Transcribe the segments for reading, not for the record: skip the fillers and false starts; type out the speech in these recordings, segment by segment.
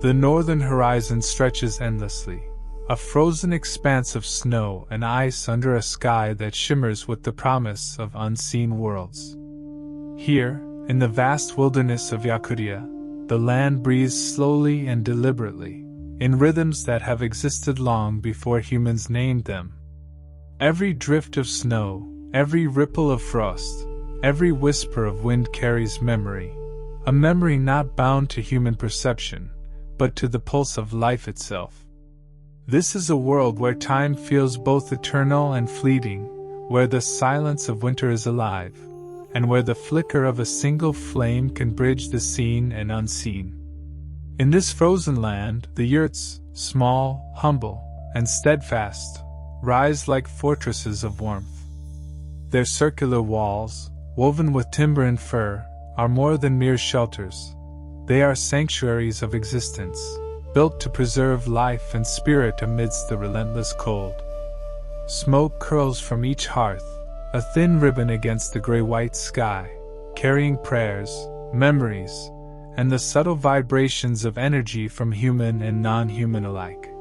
The northern horizon stretches endlessly, a frozen expanse of snow and ice under a sky that shimmers with the promise of unseen worlds. Here, in the vast wilderness of Yakutia, the land breathes slowly and deliberately, in rhythms that have existed long before humans named them. Every drift of snow, every ripple of frost, every whisper of wind carries memory, a memory not bound to human perception, but to the pulse of life itself. This is a world where time feels both eternal and fleeting, where the silence of winter is alive, and where the flicker of a single flame can bridge the seen and unseen. In this frozen land, the yurts, small, humble, and steadfast, rise like fortresses of warmth. Their circular walls, woven with timber and fir, are more than mere shelters. They are sanctuaries of existence, built to preserve life and spirit amidst the relentless cold. Smoke curls from each hearth, a thin ribbon against the gray-white sky, carrying prayers, memories, and the subtle vibrations of energy from human and non-human alike.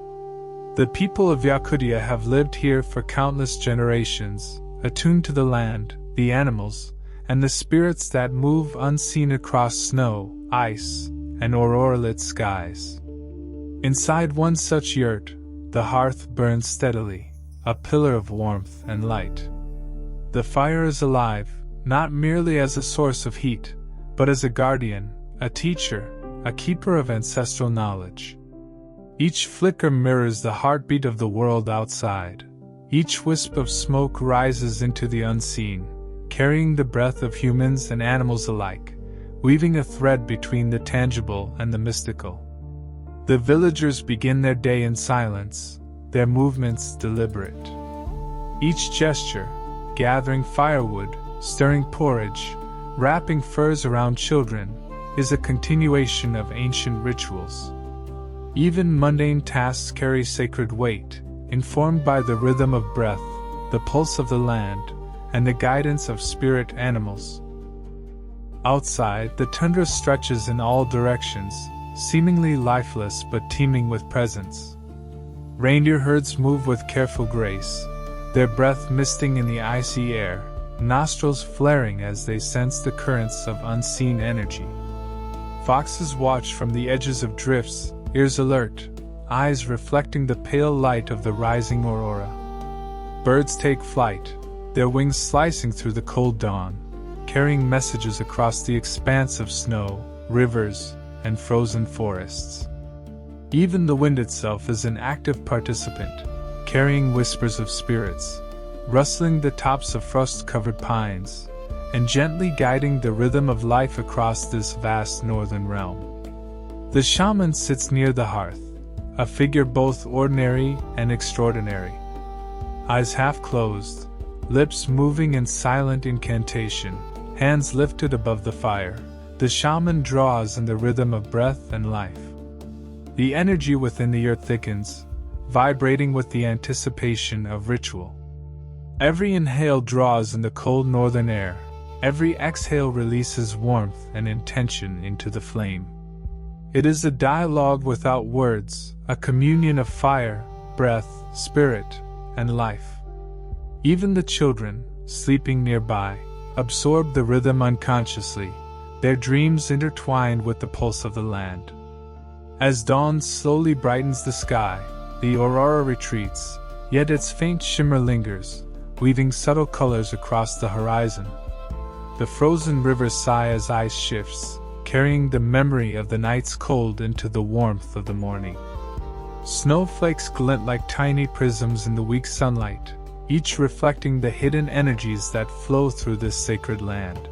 The people of Yakutia have lived here for countless generations, attuned to the land, the animals, and the spirits that move unseen across snow, ice, and aurora-lit skies. Inside one such yurt, the hearth burns steadily, a pillar of warmth and light. The fire is alive, not merely as a source of heat, but as a guardian, a teacher, a keeper of ancestral knowledge. Each flicker mirrors the heartbeat of the world outside. Each wisp of smoke rises into the unseen, carrying the breath of humans and animals alike, weaving a thread between the tangible and the mystical. The villagers begin their day in silence, their movements deliberate. Each gesture, gathering firewood, stirring porridge, wrapping furs around children, is a continuation of ancient rituals. Even mundane tasks carry sacred weight, informed by the rhythm of breath, the pulse of the land, and the guidance of spirit animals. Outside, the tundra stretches in all directions, seemingly lifeless but teeming with presence. Reindeer herds move with careful grace, their breath misting in the icy air, nostrils flaring as they sense the currents of unseen energy. Foxes watch from the edges of drifts, ears alert, eyes reflecting the pale light of the rising aurora. Birds take flight, their wings slicing through the cold dawn, carrying messages across the expanse of snow, rivers, and frozen forests. Even the wind itself is an active participant, carrying whispers of spirits, rustling the tops of frost-covered pines, and gently guiding the rhythm of life across this vast northern realm. The shaman sits near the hearth, a figure both ordinary and extraordinary. Eyes half closed, lips moving in silent incantation, hands lifted above the fire, the shaman draws in the rhythm of breath and life. The energy within the earth thickens, vibrating with the anticipation of ritual. Every inhale draws in the cold northern air, every exhale releases warmth and intention into the flame. It is a dialogue without words, a communion of fire, breath, spirit, and life. Even the children, sleeping nearby, absorb the rhythm unconsciously, their dreams intertwined with the pulse of the land. As dawn slowly brightens the sky, the aurora retreats, yet its faint shimmer lingers, weaving subtle colors across the horizon. The frozen rivers sigh as ice shifts, carrying the memory of the night's cold into the warmth of the morning. Snowflakes glint like tiny prisms in the weak sunlight, each reflecting the hidden energies that flow through this sacred land.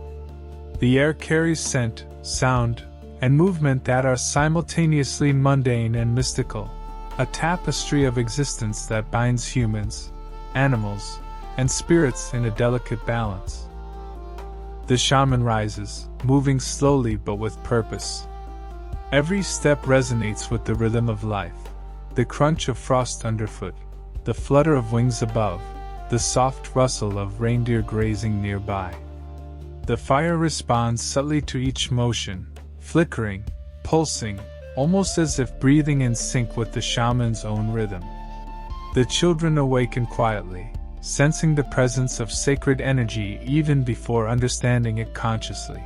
The air carries scent, sound, and movement that are simultaneously mundane and mystical, a tapestry of existence that binds humans, animals, and spirits in a delicate balance. The shaman rises, moving slowly but with purpose. Every step resonates with the rhythm of life, the crunch of frost underfoot, the flutter of wings above, the soft rustle of reindeer grazing nearby. The fire responds subtly to each motion, flickering, pulsing, almost as if breathing in sync with the shaman's own rhythm. The children awaken quietly, sensing the presence of sacred energy even before understanding it consciously.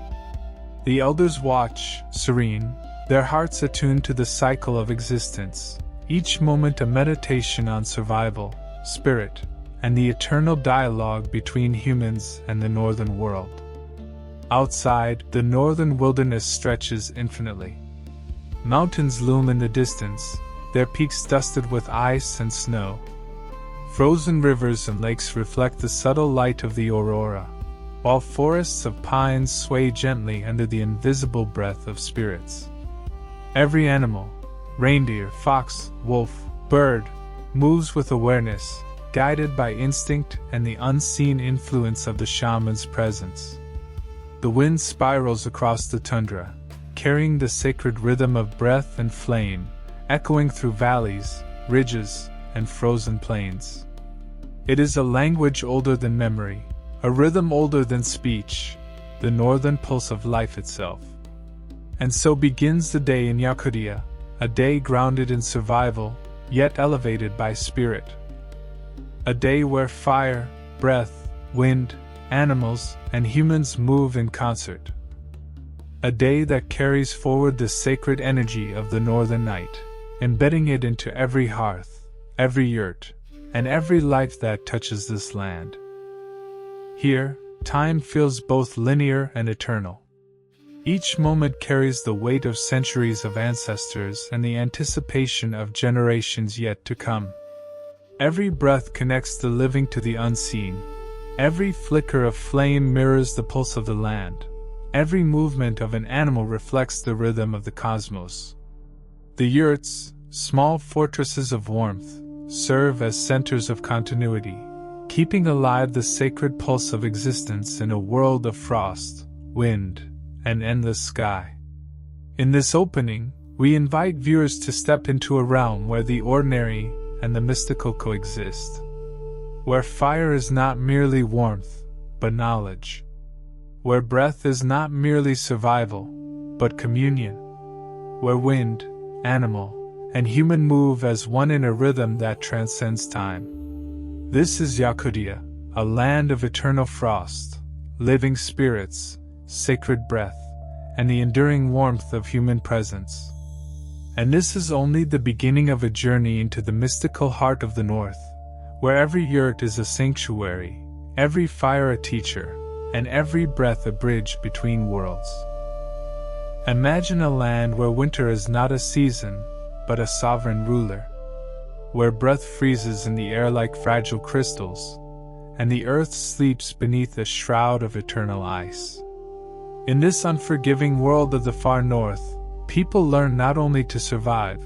The elders watch, serene, their hearts attuned to the cycle of existence, each moment a meditation on survival, spirit, and the eternal dialogue between humans and the northern world. Outside, the northern wilderness stretches infinitely. Mountains loom in the distance, their peaks dusted with ice and snow. Frozen rivers and lakes reflect the subtle light of the aurora, while forests of pines sway gently under the invisible breath of spirits. Every animal, reindeer, fox, wolf, bird, moves with awareness, guided by instinct and the unseen influence of the shaman's presence. The wind spirals across the tundra, carrying the sacred rhythm of breath and flame, echoing through valleys, ridges, and frozen plains. It is a language older than memory, a rhythm older than speech, the northern pulse of life itself. And so begins the day in Yakutia, a day grounded in survival, yet elevated by spirit. A day where fire, breath, wind, animals, and humans move in concert. A day that carries forward the sacred energy of the northern night, embedding it into every hearth, every yurt, and every life that touches this land. Here, time feels both linear and eternal. Each moment carries the weight of centuries of ancestors and the anticipation of generations yet to come. Every breath connects the living to the unseen. Every flicker of flame mirrors the pulse of the land. Every movement of an animal reflects the rhythm of the cosmos. The yurts, small fortresses of warmth, serve as centers of continuity, keeping alive the sacred pulse of existence in a world of frost, wind, and endless sky. In this opening, we invite viewers to step into a realm where the ordinary and the mystical coexist, where fire is not merely warmth, but knowledge, where breath is not merely survival, but communion, where wind, animal, and human move as one in a rhythm that transcends time. This is Yakutia, a land of eternal frost, living spirits, sacred breath, and the enduring warmth of human presence. And this is only the beginning of a journey into the mystical heart of the north, where every yurt is a sanctuary, every fire a teacher, and every breath a bridge between worlds. Imagine a land where winter is not a season, but a sovereign ruler, where breath freezes in the air like fragile crystals, and the earth sleeps beneath a shroud of eternal ice. In this unforgiving world of the far north, people learn not only to survive,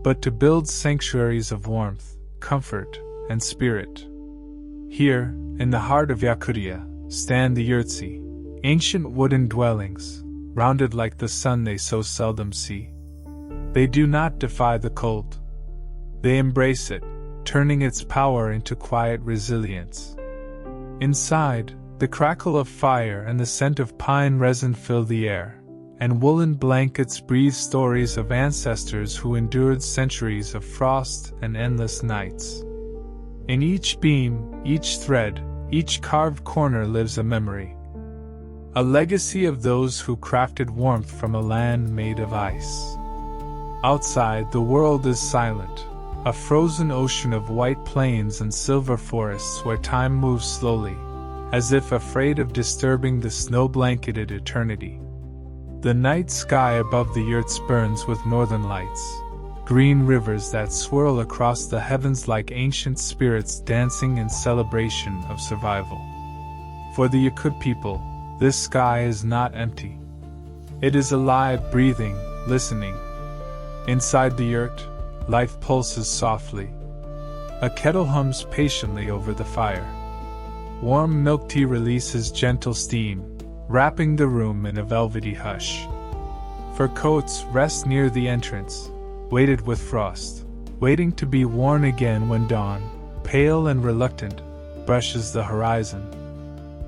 but to build sanctuaries of warmth, comfort, and spirit. Here, in the heart of Yakutia, stand the yurtsi, ancient wooden dwellings, rounded like the sun they so seldom see. They do not defy the cold. They embrace it, turning its power into quiet resilience. Inside, the crackle of fire and the scent of pine resin fill the air, and woolen blankets breathe stories of ancestors who endured centuries of frost and endless nights. In each beam, each thread, each carved corner lives a memory. A legacy of those who crafted warmth from a land made of ice. Outside, the world is silent, a frozen ocean of white plains and silver forests where time moves slowly, as if afraid of disturbing the snow-blanketed eternity. The night sky above the yurts burns with northern lights, green rivers that swirl across the heavens like ancient spirits dancing in celebration of survival. For the Yakut people, this sky is not empty. It is alive, breathing, listening. Inside the yurt, life pulses softly. A kettle hums patiently over the fire. Warm milk tea releases gentle steam, wrapping the room in a velvety hush. Fur coats rest near the entrance, weighted with frost, waiting to be worn again when dawn, pale and reluctant, brushes the horizon.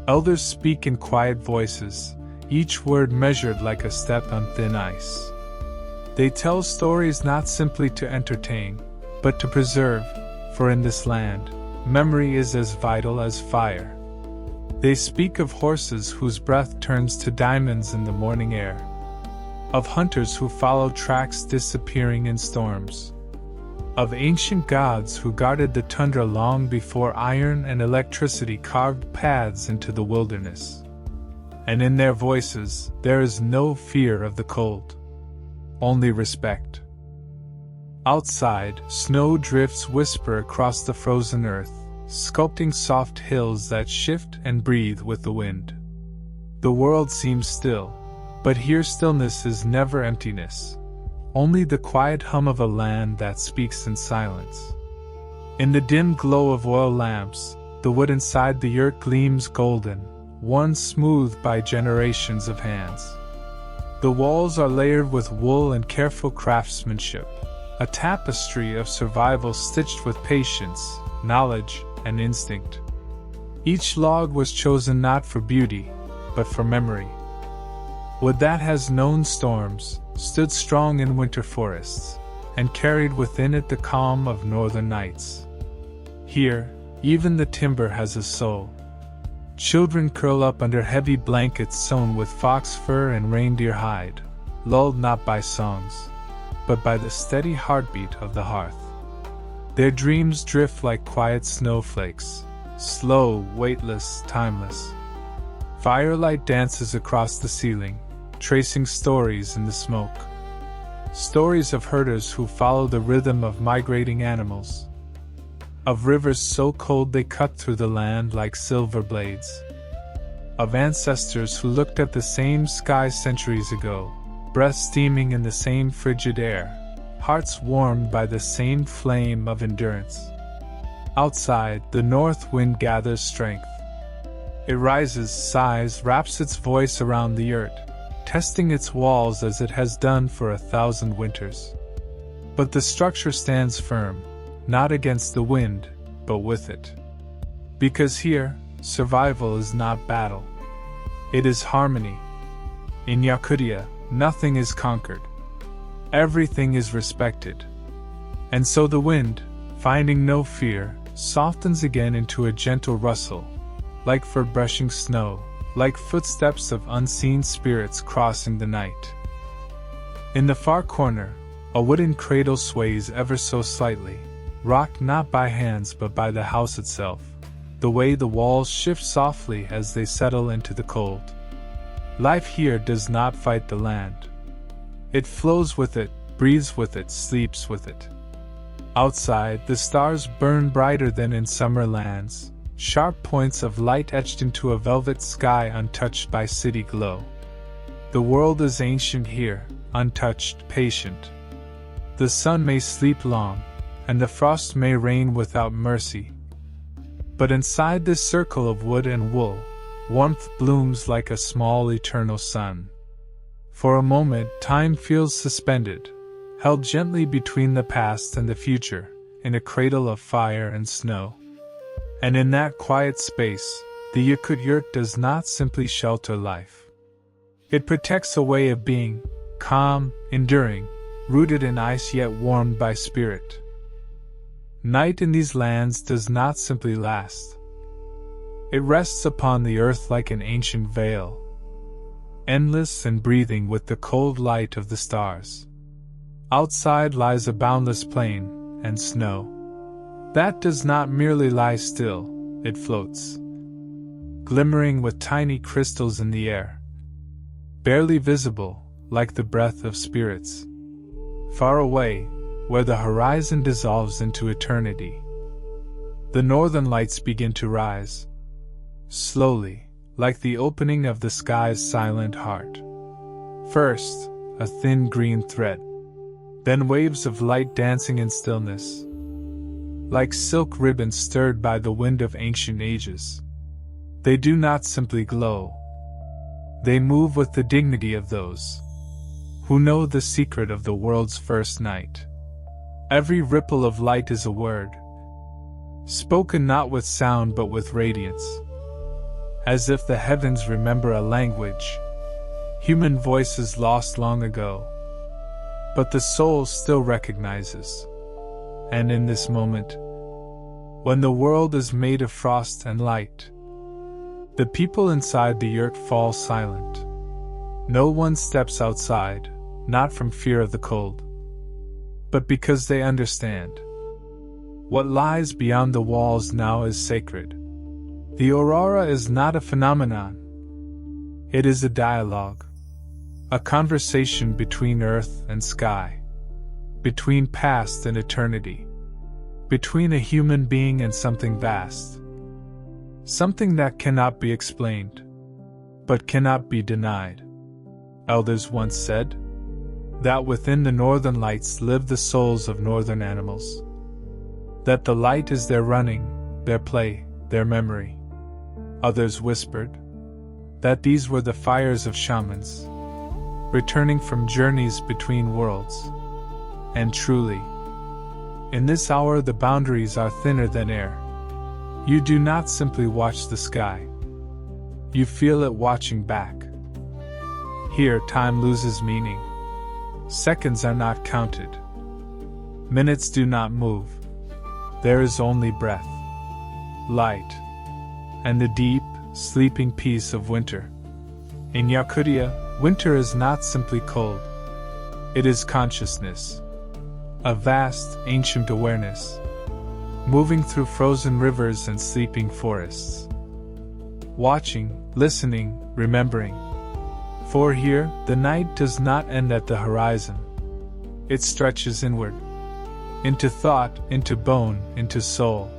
Elders speak in quiet voices, each word measured like a step on thin ice. They tell stories not simply to entertain, but to preserve, for in this land, memory is as vital as fire. They speak of horses whose breath turns to diamonds in the morning air, of hunters who follow tracks disappearing in storms, of ancient gods who guarded the tundra long before iron and electricity carved paths into the wilderness. And in their voices, there is no fear of the cold, only respect. Outside, snow drifts whisper across the frozen earth, sculpting soft hills that shift and breathe with the wind. The world seems still, but here stillness is never emptiness, only the quiet hum of a land that speaks in silence. In the dim glow of oil lamps, the wood inside the yurt gleams golden, worn smooth by generations of hands. The walls are layered with wool and careful craftsmanship, a tapestry of survival stitched with patience, knowledge, and instinct. Each log was chosen not for beauty, but for memory. Wood that has known storms, stood strong in winter forests, and carried within it the calm of northern nights. Here, even the timber has a soul. Children curl up under heavy blankets sewn with fox fur and reindeer hide, lulled not by songs, but by the steady heartbeat of the hearth. Their dreams drift like quiet snowflakes, slow, weightless, timeless. Firelight dances across the ceiling, tracing stories in the smoke. Stories of herders who follow the rhythm of migrating animals, of rivers so cold they cut through the land like silver blades, of ancestors who looked at the same sky centuries ago, breaths steaming in the same frigid air, hearts warmed by the same flame of endurance. Outside, the north wind gathers strength. It rises, sighs, wraps its voice around the yurt, testing its walls as it has done for 1,000 winters. But the structure stands firm, not against the wind, but with it. Because here, survival is not battle. It is harmony. In Yakutia, nothing is conquered. Everything is respected. And so the wind, finding no fear, softens again into a gentle rustle, like fur brushing snow, like footsteps of unseen spirits crossing the night. In the far corner, a wooden cradle sways ever so slightly, rocked not by hands but by the house itself, the way the walls shift softly as they settle into the cold. Life here does not fight the land. It flows with it, breathes with it, sleeps with it. Outside, the stars burn brighter than in summer lands, sharp points of light etched into a velvet sky untouched by city glow. The world is ancient here, untouched, patient. The sun may sleep long, and the frost may reign without mercy. But inside this circle of wood and wool, warmth blooms like a small eternal sun. For a moment, time feels suspended, held gently between the past and the future, in a cradle of fire and snow. And in that quiet space, the Yakut Yurt does not simply shelter life. It protects a way of being, calm, enduring, rooted in ice yet warmed by spirit. Night in these lands does not simply last. It rests upon the earth like an ancient veil, endless and breathing with the cold light of the stars. Outside lies a boundless plain, and snow. That does not merely lie still, it floats, glimmering with tiny crystals in the air, barely visible, like the breath of spirits. Far away, where the horizon dissolves into eternity, the northern lights begin to rise, slowly, like the opening of the sky's silent heart. First, a thin green thread, then waves of light dancing in stillness, like silk ribbons stirred by the wind of ancient ages. They do not simply glow. They move with the dignity of those who know the secret of the world's first night. Every ripple of light is a word, spoken not with sound but with radiance, as if the heavens remember a language, human voices lost long ago. but the soul still recognizes. And in this moment, when the world is made of frost and light, the people inside the yurt fall silent. No one steps outside, not from fear of the cold, but because they understand. What lies beyond the walls now is sacred. The aurora is not a phenomenon. It is a dialogue. A conversation between earth and sky. Between past and eternity. Between a human being and something vast. Something that cannot be explained, but cannot be denied. Elders once said that within the northern lights live the souls of northern animals. That the light is their running, their play, their memory. Others whispered that these were the fires of shamans, returning from journeys between worlds. And truly, in this hour the boundaries are thinner than air. You do not simply watch the sky. You feel it watching back. Here time loses meaning. Seconds are not counted. Minutes do not move. There is only breath, light, and the deep, sleeping peace of winter. In Yakutia, winter is not simply cold. It is consciousness. A vast, ancient awareness, moving through frozen rivers and sleeping forests. Watching, listening, remembering. For here, the night does not end at the horizon. It stretches inward. Into thought, into bone, into soul.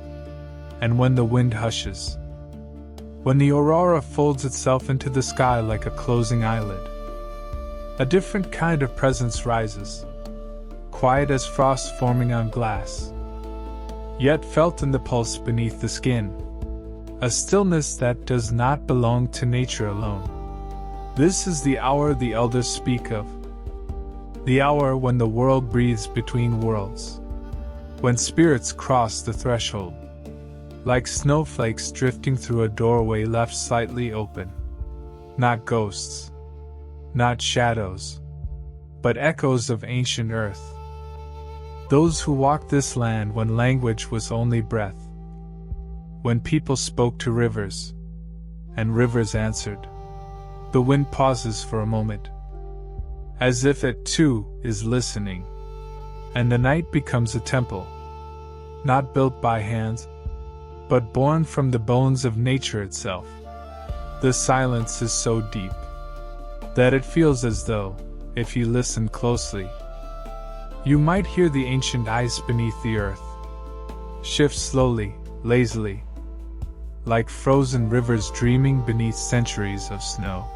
And when the wind hushes, when the aurora folds itself into the sky like a closing eyelid, a different kind of presence rises, quiet as frost forming on glass, yet felt in the pulse beneath the skin, a stillness that does not belong to nature alone. This is the hour the elders speak of, the hour when the world breathes between worlds. When spirits cross the threshold, like snowflakes drifting through a doorway left slightly open. Not ghosts, not shadows, but echoes of ancient earth. Those who walked this land when language was only breath. When people spoke to rivers, and rivers answered. The wind pauses for a moment, as if it too is listening. And the night becomes a temple, not built by hands, but born from the bones of nature itself. The silence is so deep that it feels as though, if you listen closely, you might hear the ancient ice beneath the earth shift slowly, lazily, like frozen rivers dreaming beneath centuries of snow.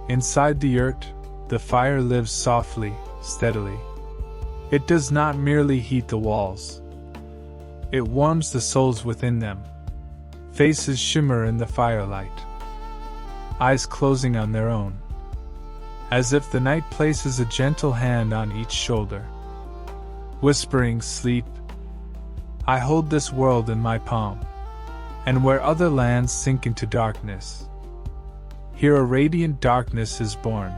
Inside the yurt, the fire lives softly, steadily. It does not merely heat the walls. It warms the souls within them. Faces shimmer in the firelight, eyes closing on their own, as if the night places a gentle hand on each shoulder, whispering, "Sleep. I hold this world in my palm." And where other lands sink into darkness, here a radiant darkness is born,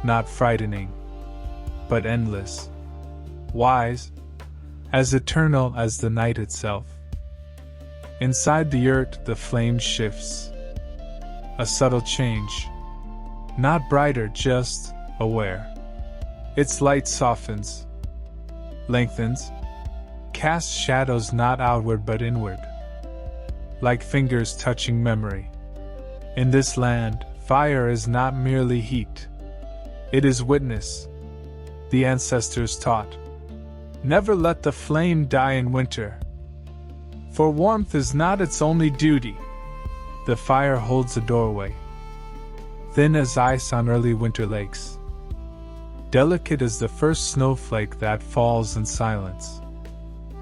not frightening, but endless, wise, as eternal as the night itself. Inside the yurt, the flame shifts. A subtle change. Not brighter, just aware. Its light softens, lengthens, casts shadows not outward but inward, like fingers touching memory. In this land, fire is not merely heat. It is witness. The ancestors taught, never let the flame die in winter, for warmth is not its only duty. The fire holds a doorway, thin as ice on early winter lakes, delicate as the first snowflake that falls in silence.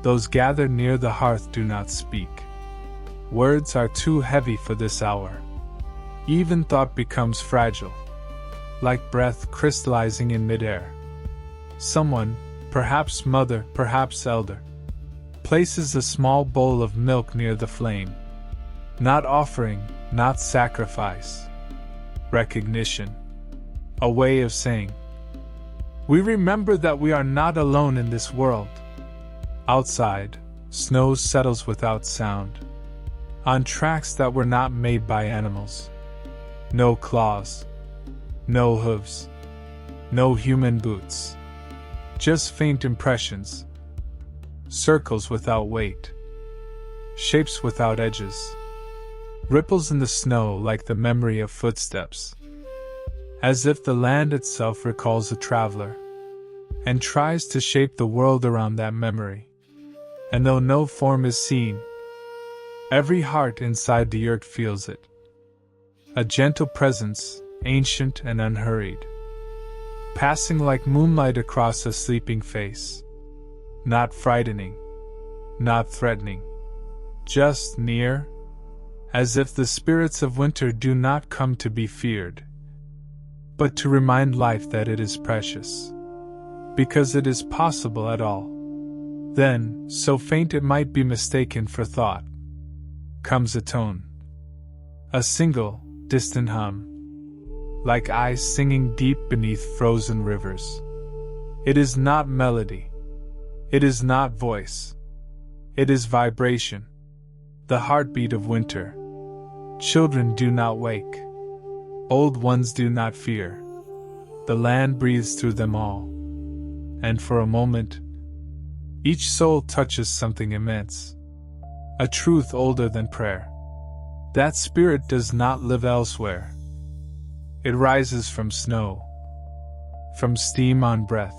Those gathered near the hearth do not speak. Words are too heavy for this hour. Even thought becomes fragile, like breath crystallizing in midair. Someone, perhaps mother, perhaps elder, places a small bowl of milk near the flame. Not offering, not sacrifice. Recognition. A way of saying, We remember that we are not alone in this world. Outside, snow settles without sound, on tracks that were not made by animals. No claws, no hooves, no human boots. Just faint impressions, circles without weight, shapes without edges, ripples in the snow like the memory of footsteps, as if the land itself recalls a traveler and tries to shape the world around that memory. And though no form is seen, every heart inside the yurt feels it. A gentle presence, ancient and unhurried, passing like moonlight across a sleeping face. Not frightening, not threatening, just near, as if the spirits of winter do not come to be feared, but to remind life that it is precious, because it is possible at all. Then, so faint it might be mistaken for thought, comes a tone, a single, distant hum, like ice singing deep beneath frozen rivers. It is not melody. It is not voice. It is vibration, the heartbeat of winter. Children do not wake. Old ones do not fear. The land breathes through them all. And for a moment, each soul touches something immense, a truth older than prayer. That spirit does not live elsewhere. It rises from snow, from steam on breath,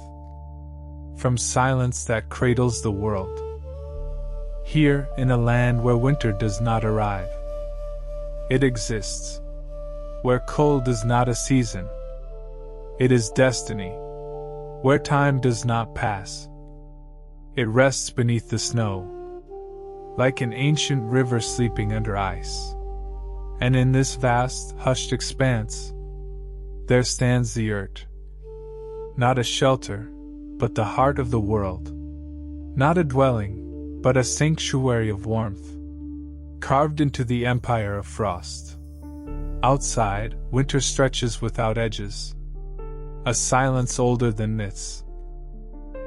from silence that cradles the world. Here, in a land where winter does not arrive, it exists. Where cold is not a season, it is destiny. Where time does not pass, it rests beneath the snow, like an ancient river sleeping under ice. And in this vast, hushed expanse, there stands the yurt. Not a shelter, but the heart of the world. Not a dwelling, but a sanctuary of warmth, carved into the empire of frost. Outside, winter stretches without edges, a silence older than myths,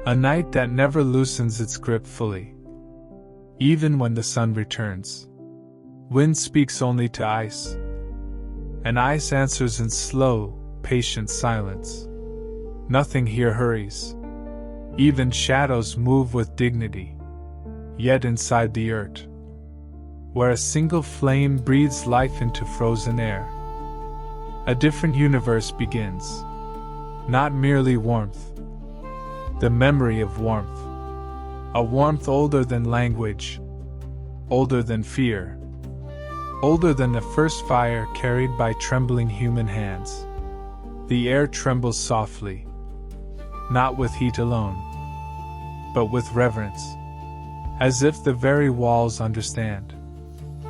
a night that never loosens its grip fully. Even when the sun returns, wind speaks only to ice, and ice answers in slow, patient silence. Nothing here hurries. Even shadows move with dignity. Yet inside the yurt, where a single flame breathes life into frozen air, a different universe begins. Not merely warmth, the memory of warmth. A warmth older than language, older than fear, older than the first fire carried by trembling human hands. The air trembles softly, not with heat alone, but with reverence, as if the very walls understand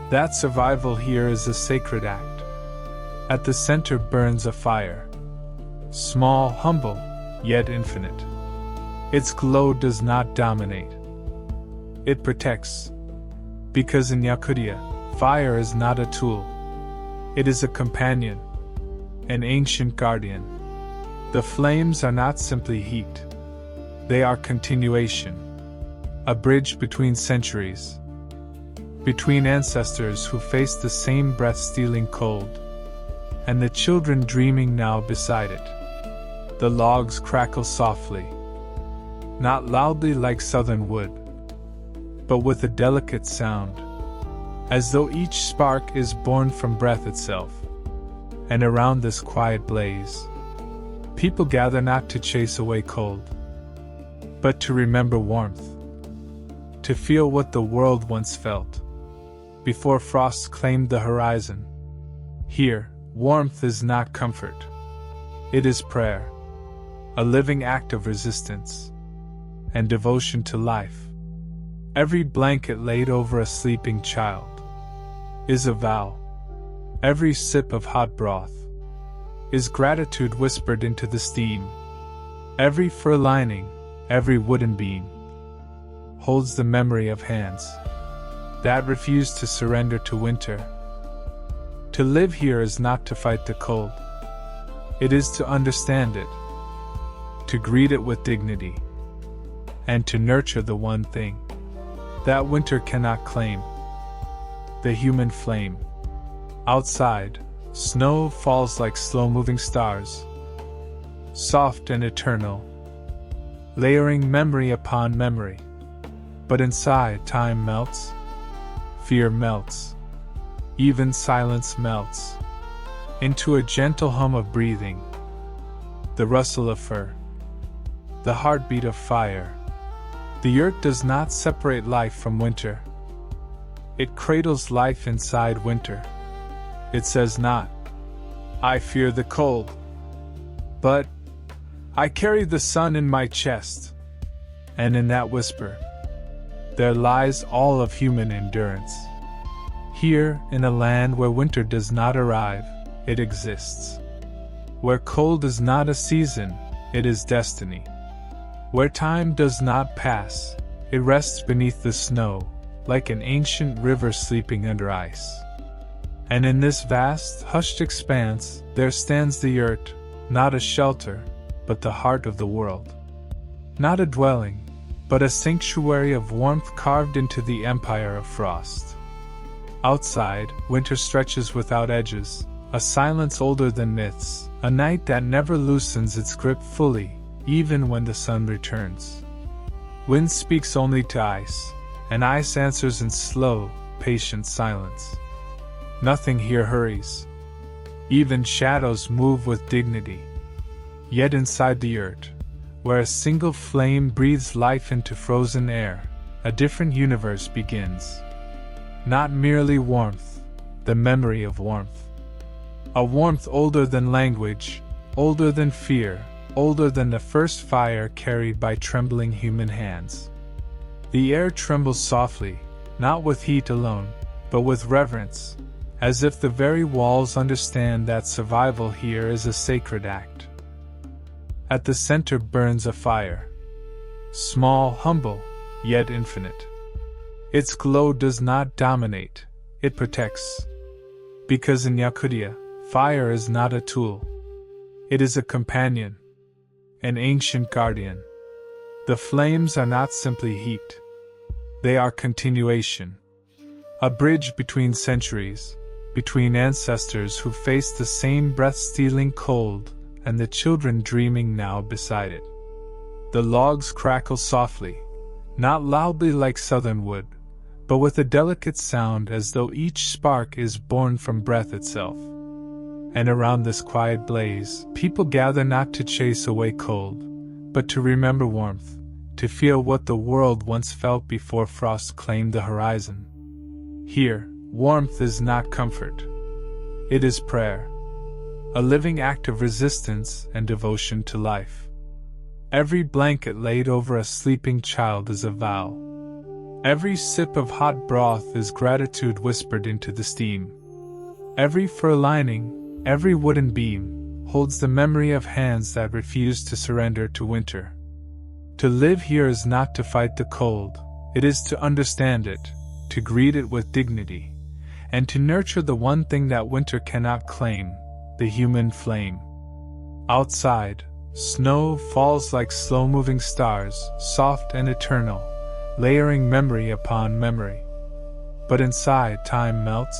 that survival here is a sacred act. At the center burns a fire, small, humble, yet infinite. Its glow does not dominate. It protects, because in Yakutia, fire is not a tool. It is a companion, an ancient guardian. The flames are not simply heat. They are continuation, a bridge between centuries, between ancestors who faced the same breath-stealing cold, and the children dreaming now beside it. The logs crackle softly, not loudly like southern wood, but with a delicate sound, as though each spark is born from breath itself. And around this quiet blaze, people gather not to chase away cold, but to remember warmth, to feel what the world once felt, before frost claimed the horizon. Here, warmth is not comfort. It is prayer, a living act of resistance and devotion to life. Every blanket laid over a sleeping child is a vow. Every sip of hot broth is gratitude whispered into the steam. Every fur lining, every wooden beam holds the memory of hands that refuse to surrender to winter. To live here is not to fight the cold. It is to understand it, to greet it with dignity, and to nurture the one thing that winter cannot claim, the human flame. Outside, snow falls like slow-moving stars, soft and eternal, layering memory upon memory. But inside, time melts, fear melts, even silence melts, into a gentle hum of breathing, the rustle of fur, the heartbeat of fire. The yurt does not separate life from winter. It cradles life inside winter. It says not, "I fear the cold," but, "I carry the sun in my chest." And in that whisper, there lies all of human endurance. Here, in a land where winter does not arrive, it exists. Where cold is not a season, it is destiny. Where time does not pass, it rests beneath the snow, like an ancient river sleeping under ice. And in this vast, hushed expanse, there stands the yurt, not a shelter, but the heart of the world. Not a dwelling, but a sanctuary of warmth carved into the empire of frost. Outside, winter stretches without edges, a silence older than myths, a night that never loosens its grip fully, even when the sun returns. Wind speaks only to ice, and ice answers in slow, patient silence. Nothing here hurries. Even shadows move with dignity. Yet inside the yurt, where a single flame breathes life into frozen air, a different universe begins. Not merely warmth, the memory of warmth. A warmth older than language, older than fear, older than the first fire carried by trembling human hands. The air trembles softly, not with heat alone, but with reverence, as if the very walls understand that survival here is a sacred act. At the center burns a fire. Small, humble, yet infinite. Its glow does not dominate, it protects. Because in Yakutia, fire is not a tool. It is a companion, an ancient guardian. The flames are not simply heat. They are continuation. A bridge between centuries, between ancestors who faced the same breath-stealing cold and the children dreaming now beside it. The logs crackle softly, not loudly like southern wood, but with a delicate sound as though each spark is born from breath itself. And around this quiet blaze, people gather not to chase away cold, but to remember warmth, to feel what the world once felt before frost claimed the horizon. Here, warmth is not comfort. It is prayer. A living act of resistance and devotion to life. Every blanket laid over a sleeping child is a vow. Every sip of hot broth is gratitude whispered into the steam. Every fur lining, every wooden beam, holds the memory of hands that refuse to surrender to winter. To live here is not to fight the cold, it is to understand it, to greet it with dignity, and to nurture the one thing that winter cannot claim, the human flame. Outside, snow falls like slow-moving stars, soft and eternal, layering memory upon memory. But inside, time melts,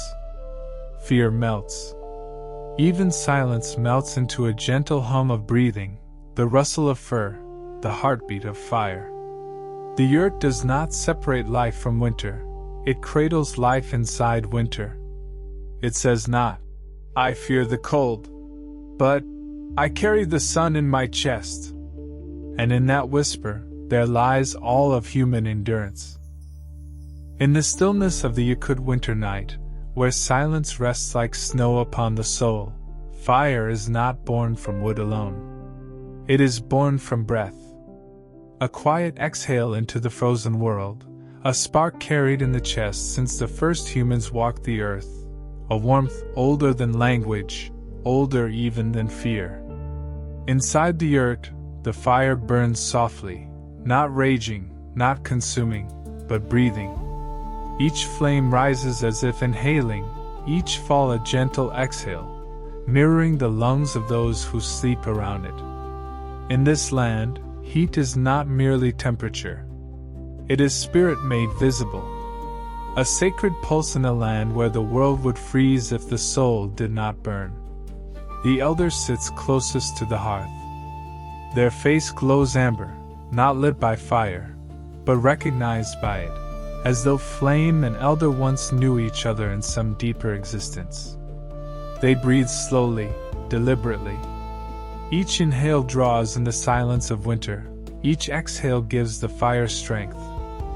fear melts. Even silence melts into a gentle hum of breathing, the rustle of fur, the heartbeat of fire. The yurt does not separate life from winter, it cradles life inside winter. It says not, "I fear the cold," but, "I carry the sun in my chest." And in that whisper, there lies all of human endurance. In the stillness of the Yakut winter night, where silence rests like snow upon the soul, fire is not born from wood alone. It is born from breath. A quiet exhale into the frozen world, a spark carried in the chest since the first humans walked the earth, a warmth older than language, older even than fear. Inside the yurt, the fire burns softly, not raging, not consuming, but breathing. Each flame rises as if inhaling, each fall a gentle exhale, mirroring the lungs of those who sleep around it. In this land, heat is not merely temperature. It is spirit made visible. A sacred pulse in a land where the world would freeze if the soul did not burn. The elder sits closest to the hearth. Their face glows amber, not lit by fire, but recognized by it, as though flame and elder once knew each other in some deeper existence. They breathe slowly, deliberately. Each inhale draws in the silence of winter, each exhale gives the fire strength,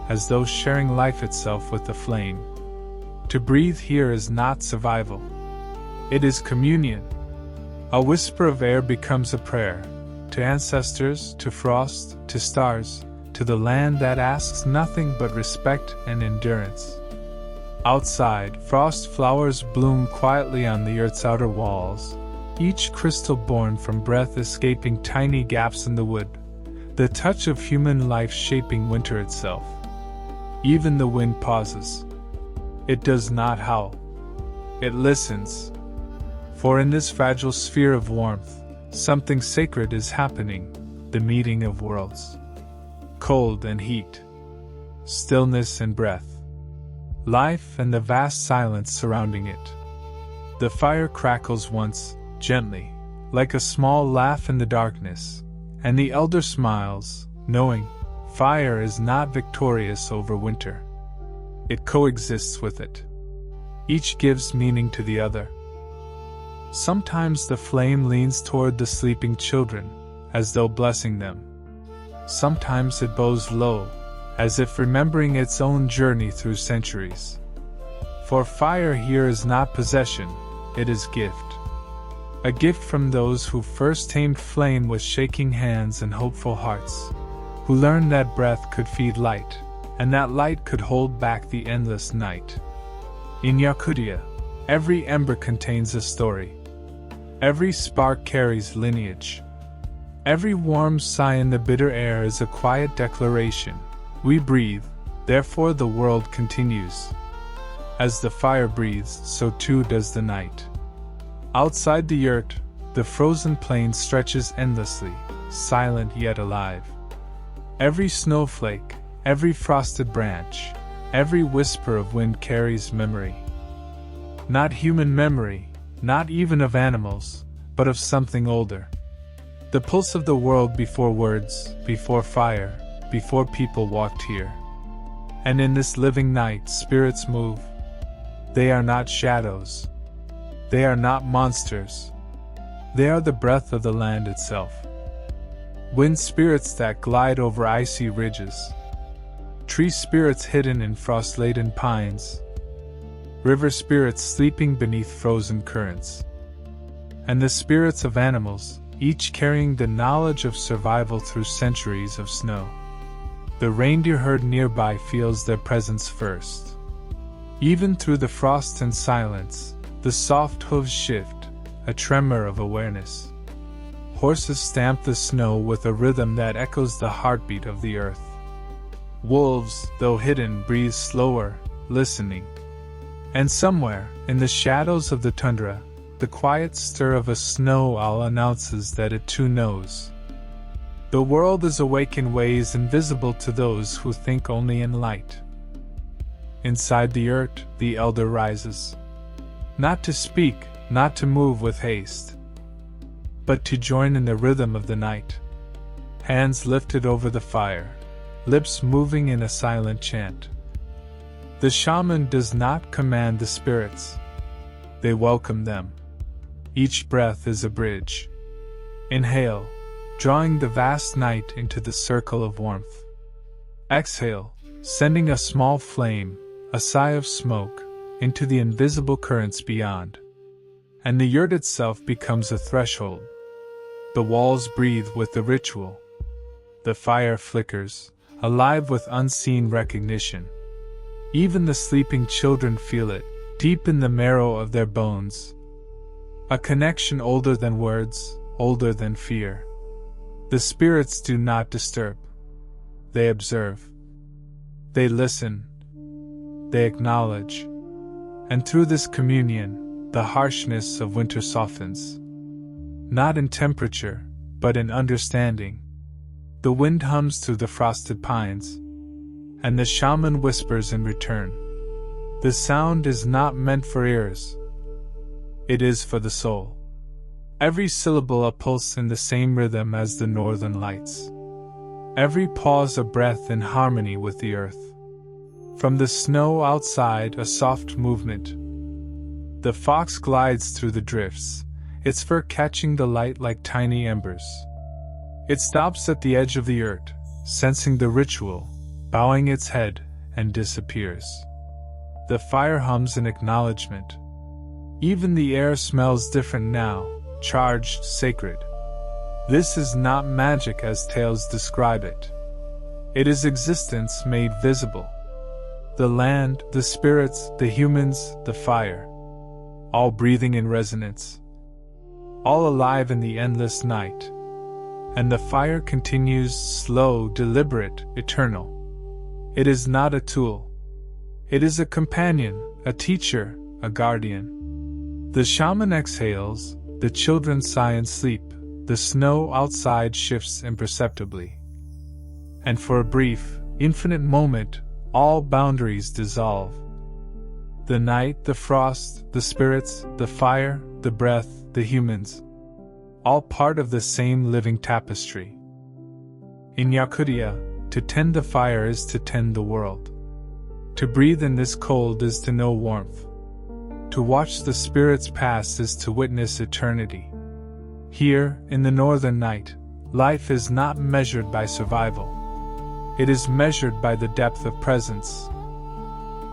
as though sharing life itself with the flame. To breathe here is not survival. It is communion. A whisper of air becomes a prayer, to ancestors, to frost, to stars, to the land that asks nothing but respect and endurance. Outside, frost flowers bloom quietly on the earth's outer walls, each crystal born from breath escaping tiny gaps in the wood, the touch of human life shaping winter itself. Even the wind pauses. It does not howl. It listens. For in this fragile sphere of warmth, something sacred is happening, the meeting of worlds. Cold and heat. Stillness and breath. Life and the vast silence surrounding it. The fire crackles once, gently, like a small laugh in the darkness, and the elder smiles, knowing fire is not victorious over winter. It coexists with it. Each gives meaning to the other. Sometimes the flame leans toward the sleeping children, as though blessing them. Sometimes it bows low, as if remembering its own journey through centuries. For fire here is not possession, it is gift. A gift from those who first tamed flame with shaking hands and hopeful hearts, who learned that breath could feed light, and that light could hold back the endless night. In Yakutia, every ember contains a story. Every spark carries lineage. Every warm sigh in the bitter air is a quiet declaration. We breathe, therefore the world continues. As the fire breathes, so too does the night. Outside the yurt, the frozen plain stretches endlessly, silent yet alive. Every snowflake, every frosted branch, every whisper of wind carries memory. Not human memory, not even of animals, but of something older. The pulse of the world before words, before fire, before people walked here. And in this living night, spirits move. They are not shadows. They are not monsters. They are the breath of the land itself. Wind spirits that glide over icy ridges. Tree spirits hidden in frost-laden pines. River spirits sleeping beneath frozen currents. And the spirits of animals, each carrying the knowledge of survival through centuries of snow. The reindeer herd nearby feels their presence first. Even through the frost and silence, the soft hooves shift, a tremor of awareness. Horses stamp the snow with a rhythm that echoes the heartbeat of the earth. Wolves, though hidden, breathe slower, listening. And somewhere, in the shadows of the tundra, the quiet stir of a snow owl announces that it too knows. The world is awake in ways invisible to those who think only in light. Inside the yurt, the elder rises. Not to speak, not to move with haste, but to join in the rhythm of the night. Hands lifted over the fire, lips moving in a silent chant. The shaman does not command the spirits. They welcome them. Each breath is a bridge. Inhale, drawing the vast night into the circle of warmth. Exhale, sending a small flame, a sigh of smoke, into the invisible currents beyond. And the yurt itself becomes a threshold. The walls breathe with the ritual. The fire flickers, alive with unseen recognition. Even the sleeping children feel it, deep in the marrow of their bones. A connection older than words, older than fear. The spirits do not disturb. They observe. They listen. They acknowledge. And through this communion, the harshness of winter softens. Not in temperature, but in understanding. The wind hums through the frosted pines, and the shaman whispers in return. The sound is not meant for ears. It is for the soul. Every syllable a pulse in the same rhythm as the northern lights. Every pause a breath in harmony with the earth. From the snow outside, a soft movement. The fox glides through the drifts, its fur catching the light like tiny embers. It stops at the edge of the yurt, sensing the ritual, bowing its head, and disappears. The fire hums in acknowledgement. Even the air smells different now, charged, sacred. This is not magic as tales describe it. It is existence made visible. The land, the spirits, the humans, the fire. All breathing in resonance. All alive in the endless night. And the fire continues, slow, deliberate, eternal. It is not a tool. It is a companion, a teacher, a guardian. The shaman exhales, the children sigh in sleep, the snow outside shifts imperceptibly. And for a brief, infinite moment, all boundaries dissolve. The night, the frost, the spirits, the fire, the breath, the humans, all part of the same living tapestry. In Yakutia, to tend the fire is to tend the world. To breathe in this cold is to know warmth. To watch the spirits pass is to witness eternity. Here, in the northern night, life is not measured by survival. It is measured by the depth of presence.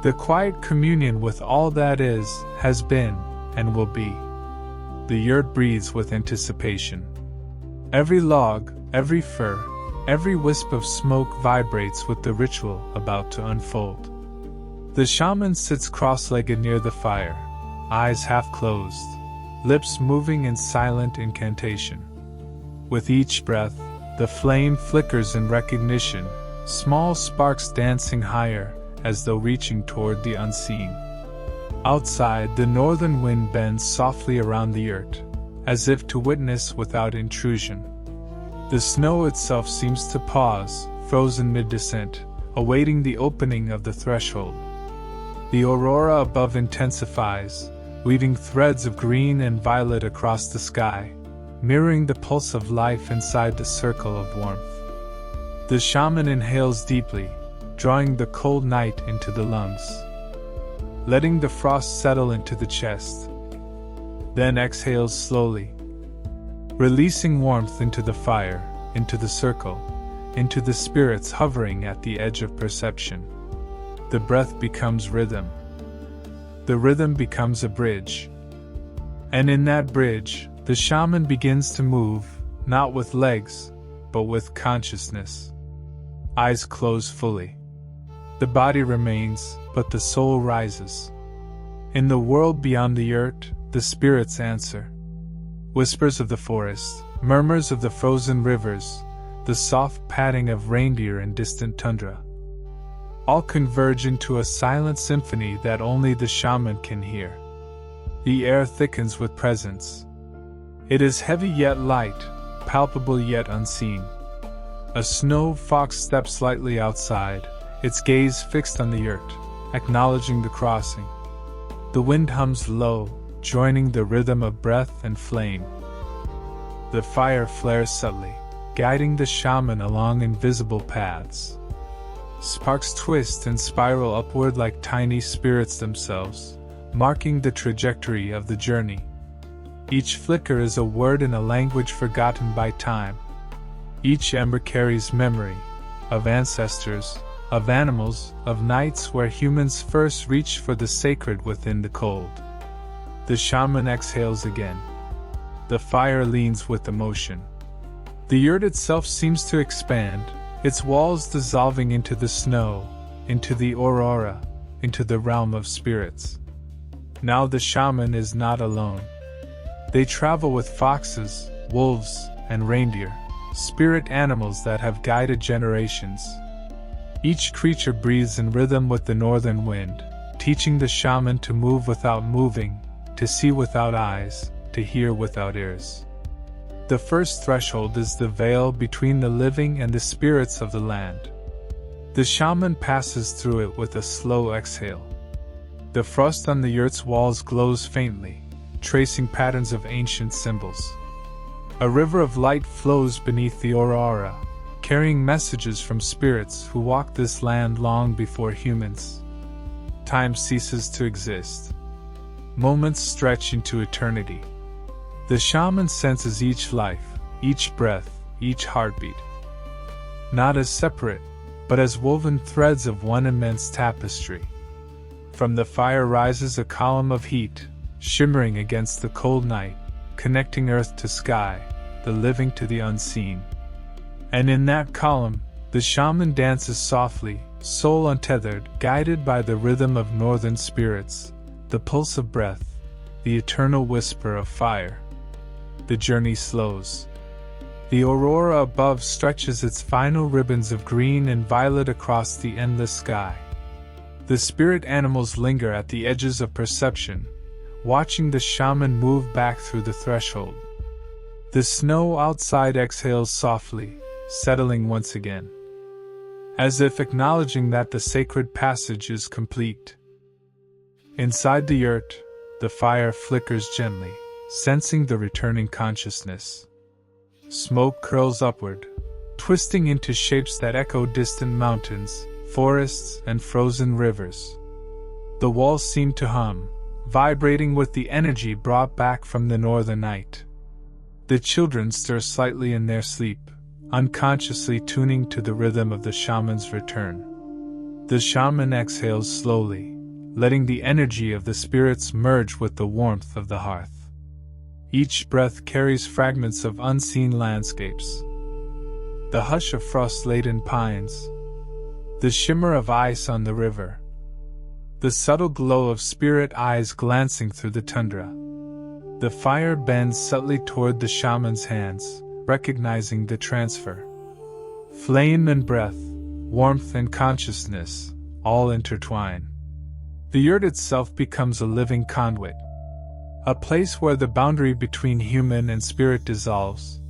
The quiet communion with all that is, has been, and will be. The yurt breathes with anticipation. Every log, every fir, every wisp of smoke vibrates with the ritual about to unfold. The shaman sits cross-legged near the fire, eyes half closed, lips moving in silent incantation. With each breath, the flame flickers in recognition, small sparks dancing higher, as though reaching toward the unseen. Outside, the northern wind bends softly around the yurt, as if to witness without intrusion. The snow itself seems to pause, frozen mid-descent, awaiting the opening of the threshold. The aurora above intensifies, weaving threads of green and violet across the sky, mirroring the pulse of life inside the circle of warmth. The shaman inhales deeply, drawing the cold night into the lungs, letting the frost settle into the chest. Then exhales slowly, releasing warmth into the fire, into the circle, into the spirits hovering at the edge of perception. The breath becomes rhythm. The rhythm becomes a bridge. And in that bridge, the shaman begins to move, not with legs, but with consciousness. Eyes close fully. The body remains, but the soul rises. In the world beyond the yurt, the spirits answer. Whispers of the forest, murmurs of the frozen rivers, the soft padding of reindeer in distant tundra. All converge into a silent symphony that only the shaman can hear. The air thickens with presence. It is heavy yet light, palpable yet unseen. A snow fox steps lightly outside, its gaze fixed on the yurt, acknowledging the crossing. The wind hums low, joining the rhythm of breath and flame. The fire flares subtly, guiding the shaman along invisible paths. Sparks twist and spiral upward like tiny spirits themselves, marking the trajectory of the journey. Each flicker is a word in a language forgotten by time. Each ember carries memory of ancestors, of animals, of nights where humans first reached for the sacred within the cold. The shaman exhales again. The fire leans with emotion. The yurt itself seems to expand, its walls dissolving into the snow, into the aurora, into the realm of spirits. Now the shaman is not alone. They travel with foxes, wolves, and reindeer, spirit animals that have guided generations. Each creature breathes in rhythm with the northern wind, teaching the shaman to move without moving, to see without eyes, to hear without ears. The first threshold is the veil between the living and the spirits of the land. The shaman passes through it with a slow exhale. The frost on the yurt's walls glows faintly, tracing patterns of ancient symbols. A river of light flows beneath the aurora, carrying messages from spirits who walked this land long before humans. Time ceases to exist. Moments stretch into eternity. The shaman senses each life, each breath, each heartbeat. Not as separate, but as woven threads of one immense tapestry. From the fire rises a column of heat, shimmering against the cold night, connecting earth to sky, the living to the unseen. And in that column, the shaman dances softly, soul untethered, guided by the rhythm of northern spirits, the pulse of breath, the eternal whisper of fire. The journey slows. The aurora above stretches its final ribbons of green and violet across the endless sky. The spirit animals linger at the edges of perception, watching the shaman move back through the threshold. The snow outside exhales softly, settling once again, as if acknowledging that the sacred passage is complete. Inside the yurt, the fire flickers gently, sensing the returning consciousness. Smoke curls upward, twisting into shapes that echo distant mountains, forests, and frozen rivers. The walls seem to hum, vibrating with the energy brought back from the northern night. The children stir slightly in their sleep, unconsciously tuning to the rhythm of the shaman's return. The shaman exhales slowly, letting the energy of the spirits merge with the warmth of the hearth. Each breath carries fragments of unseen landscapes. The hush of frost-laden pines, the shimmer of ice on the river, the subtle glow of spirit eyes glancing through the tundra. The fire bends subtly toward the shaman's hands, recognizing the transfer. Flame and breath, warmth and consciousness, all intertwine. The yurt itself becomes a living conduit, a place where the boundary between human and spirit dissolves,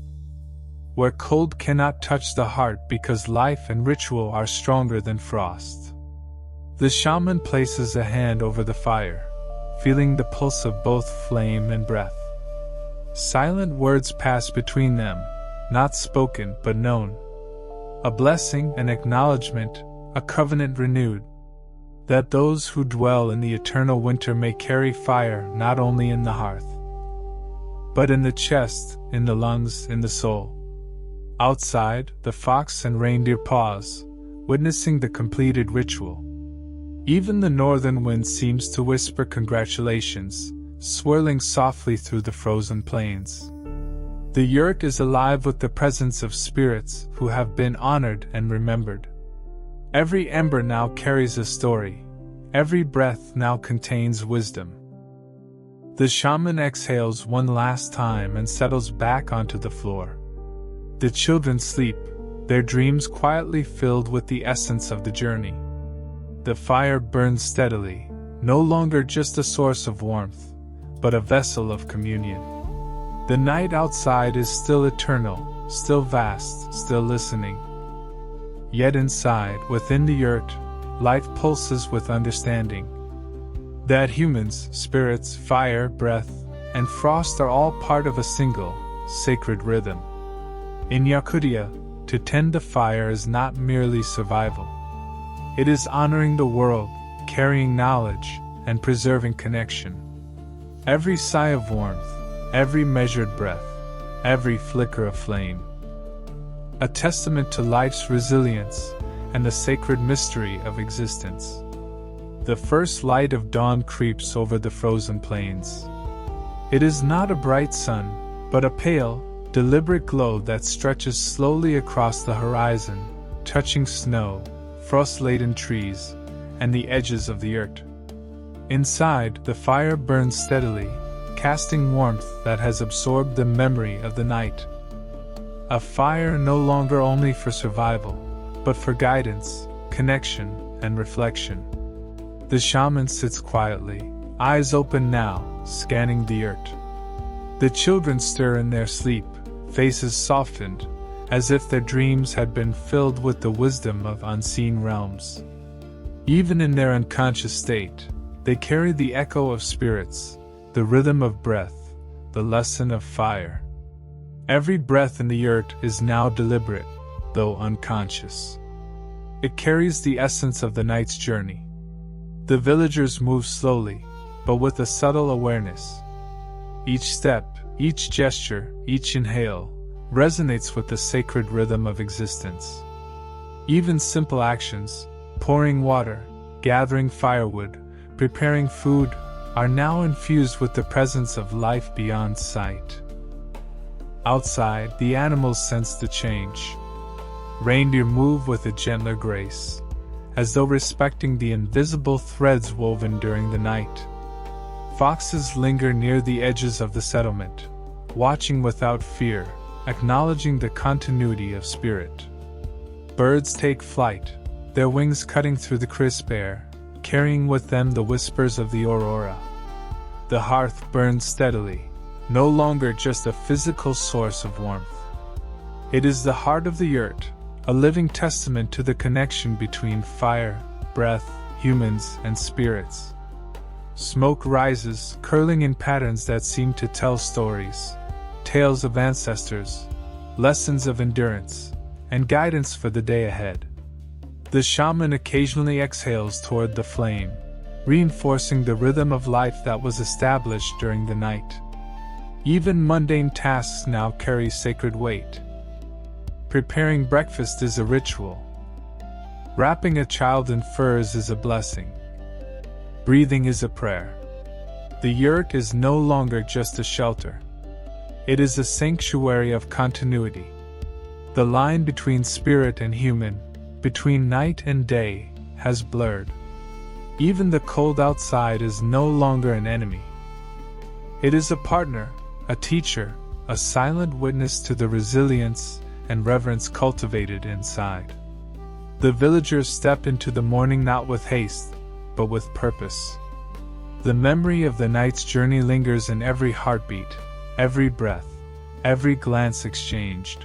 where cold cannot touch the heart because life and ritual are stronger than frost. The shaman places a hand over the fire, feeling the pulse of both flame and breath. Silent words pass between them, not spoken but known. A blessing, an acknowledgement, a covenant renewed, that those who dwell in the eternal winter may carry fire not only in the hearth, but in the chest, in the lungs, in the soul. Outside, the fox and reindeer pause, witnessing the completed ritual. Even the northern wind seems to whisper congratulations, swirling softly through the frozen plains. The yurt is alive with the presence of spirits who have been honored and remembered. Every ember now carries a story. Every breath now contains wisdom. The shaman exhales one last time and settles back onto the floor. The children sleep, their dreams quietly filled with the essence of the journey. The fire burns steadily, no longer just a source of warmth, but a vessel of communion. The night outside is still eternal, still vast, still listening. Yet inside, within the yurt, life pulses with understanding. That humans, spirits, fire, breath, and frost are all part of a single, sacred rhythm. In Yakutia, to tend the fire is not merely survival. It is honoring the world, carrying knowledge, and preserving connection. Every sigh of warmth, every measured breath, every flicker of flame, a testament to life's resilience and the sacred mystery of existence. The first light of dawn creeps over the frozen plains. It is not a bright sun, but a pale, deliberate glow that stretches slowly across the horizon, touching snow, frost-laden trees, and the edges of the yurt. Inside, the fire burns steadily, casting warmth that has absorbed the memory of the night. A fire no longer only for survival, but for guidance, connection, and reflection. The shaman sits quietly, eyes open now, scanning the yurt. The children stir in their sleep, faces softened, as if their dreams had been filled with the wisdom of unseen realms. Even in their unconscious state, they carry the echo of spirits, the rhythm of breath, the lesson of fire. Every breath in the yurt is now deliberate, though unconscious. It carries the essence of the night's journey. The villagers move slowly, but with a subtle awareness. Each step, each gesture, each inhale, resonates with the sacred rhythm of existence. Even simple actions, pouring water, gathering firewood, preparing food, are now infused with the presence of life beyond sight. Outside, the animals sense the change. Reindeer move with a gentler grace, as though respecting the invisible threads woven during the night. Foxes linger near the edges of the settlement, watching without fear, acknowledging the continuity of spirit. Birds take flight, their wings cutting through the crisp air, carrying with them the whispers of the aurora. The hearth burns steadily, no longer just a physical source of warmth. It is the heart of the yurt, a living testament to the connection between fire, breath, humans, and spirits. Smoke rises, curling in patterns that seem to tell stories, tales of ancestors, lessons of endurance, and guidance for the day ahead. The shaman occasionally exhales toward the flame, reinforcing the rhythm of life that was established during the night. Even mundane tasks now carry sacred weight. Preparing breakfast is a ritual. Wrapping a child in furs is a blessing. Breathing is a prayer. The yurt is no longer just a shelter. It is a sanctuary of continuity. The line between spirit and human, between night and day, has blurred. Even the cold outside is no longer an enemy. It is a partner, a teacher, a silent witness to the resilience and reverence cultivated inside. The villagers step into the morning not with haste, but with purpose. The memory of the night's journey lingers in every heartbeat, every breath, every glance exchanged.